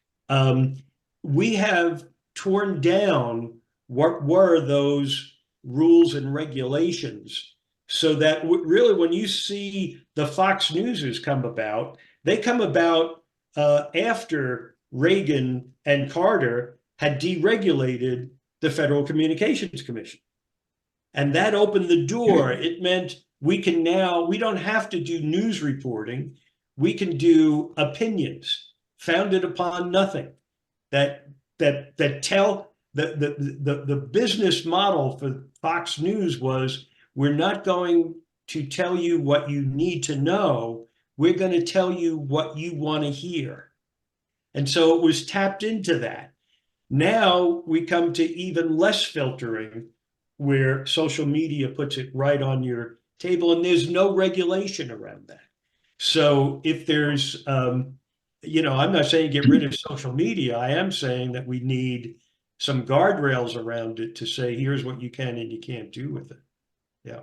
We have torn down what were those rules and regulations, so that really when you see the Fox Newsers come about, they come about after Reagan and Carter had deregulated the Federal Communications Commission. And that opened the door. It meant we don't have to do news reporting. We can do opinions founded upon nothing that tell the business model for Fox News was, we're not going to tell you what you need to know. We're going to tell you what you want to hear. And so it was tapped into that. Now we come to even less filtering, where social media puts it right on your table, and there's no regulation around that. So if there's, you know, I'm not saying get rid of social media. I am saying that we need some guardrails around it to say, here's what you can and you can't do with it. Yeah.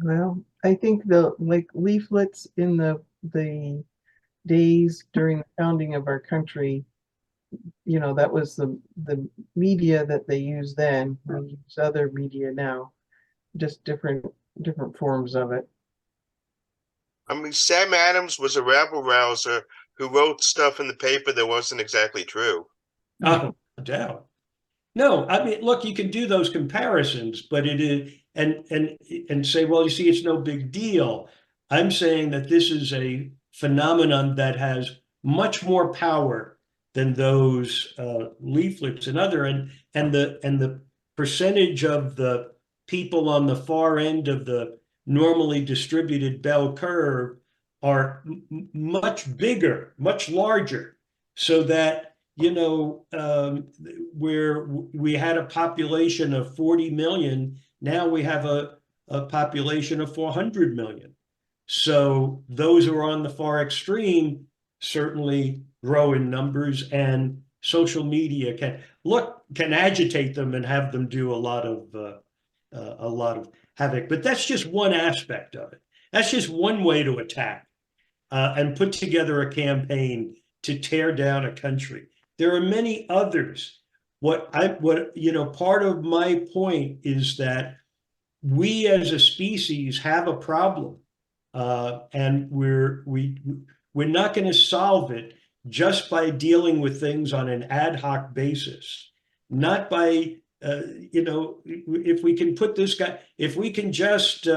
Well, I think the leaflets in the days during the founding of our country, you know, that was the media that they used then. We use other media now, just different forms of it. I mean, Sam Adams was a rabble rouser who wrote stuff in the paper that wasn't exactly true. No doubt. No, I mean, look, you can do those comparisons, but it is, and say, well, you see, it's no big deal. I'm saying that this is a phenomenon that has much more power than those leaflets and other, and the percentage of the people on the far end of the normally distributed bell curve are much bigger, much larger, so that, you know, where we had a population of 40 million, now we have a population of 400 million. So those who are on the far extreme certainly grow in numbers, and social media can agitate them and have them do a lot of havoc. But that's just one aspect of it. That's just one way to attack and put together a campaign to tear down a country. There are many others. What you know, part of my point is that we as a species have a problem, and we're not going to solve it just by dealing with things on an ad hoc basis, not by you know, if we can put this guy, if we can just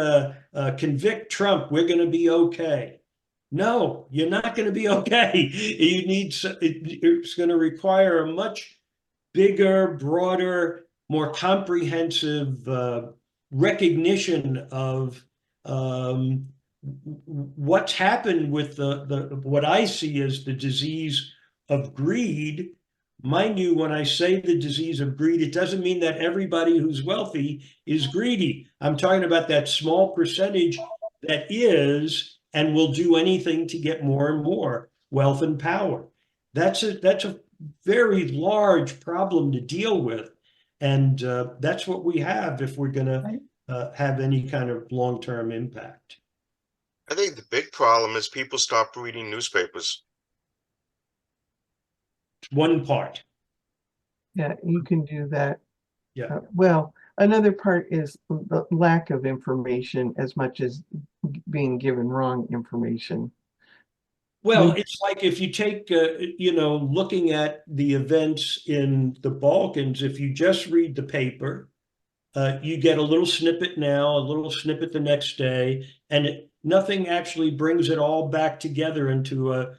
convict Trump, we're going to be okay. No, you're not going to be okay. You need, it's going to require a much bigger, broader, more comprehensive recognition of what's happened with what I see as the disease of greed. Mind you, when I say the disease of greed, it doesn't mean that everybody who's wealthy is greedy. I'm talking about that small percentage that is and will do anything to get more and more wealth and power. That's a very large problem to deal with. And that's what we have if we're going to have any kind of long-term impact. I think the big problem is people stop reading newspapers. One part. Yeah, you can do that. Yeah. Well, another part is the lack of information as much as being given wrong information. Well, it's like if you take, you know, looking at the events in the Balkans, if you just read the paper, you get a little snippet now, a little snippet the next day, and nothing actually brings it all back together into a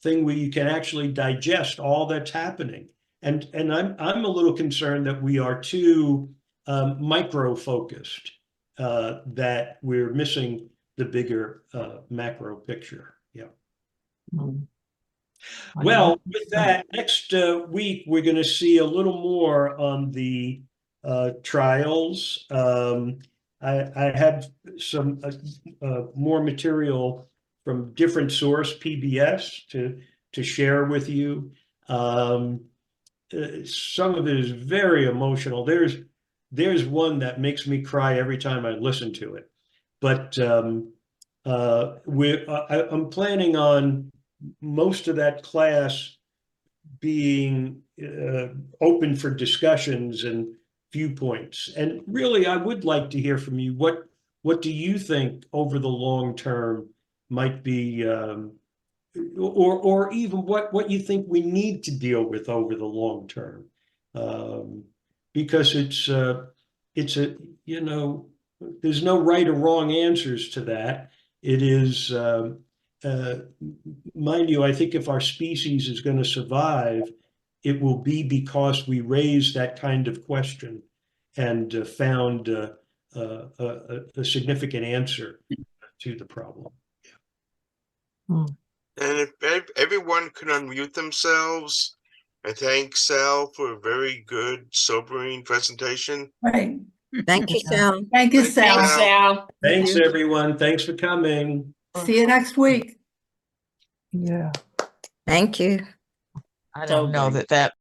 thing where you can actually digest all that's happening. And I'm a little concerned that we are too micro-focused, that we're missing the bigger macro picture. Yeah. Well, with that, next week, we're going to see a little more on the trials. I have some more material from different source, PBS, to share with you. Some of it is very emotional. There's one that makes me cry every time I listen to it. But I'm planning on most of that class being open for discussions and viewpoints. And really, I would like to hear from you. What do you think over the long term might be, or even what you think we need to deal with over the long term? Because it's a, you know, there's no right or wrong answers to that. It is, mind you, I think if our species is going to survive, it will be because we raised that kind of question and found a significant answer to the problem. And if everyone could unmute themselves, I thank Sal for a very good, sobering presentation. Right. Thank you, Sal. Thank you, Sal. Thanks, Sal. Thanks, everyone. Thanks for coming. See you next week. Yeah. Thank you. I don't know that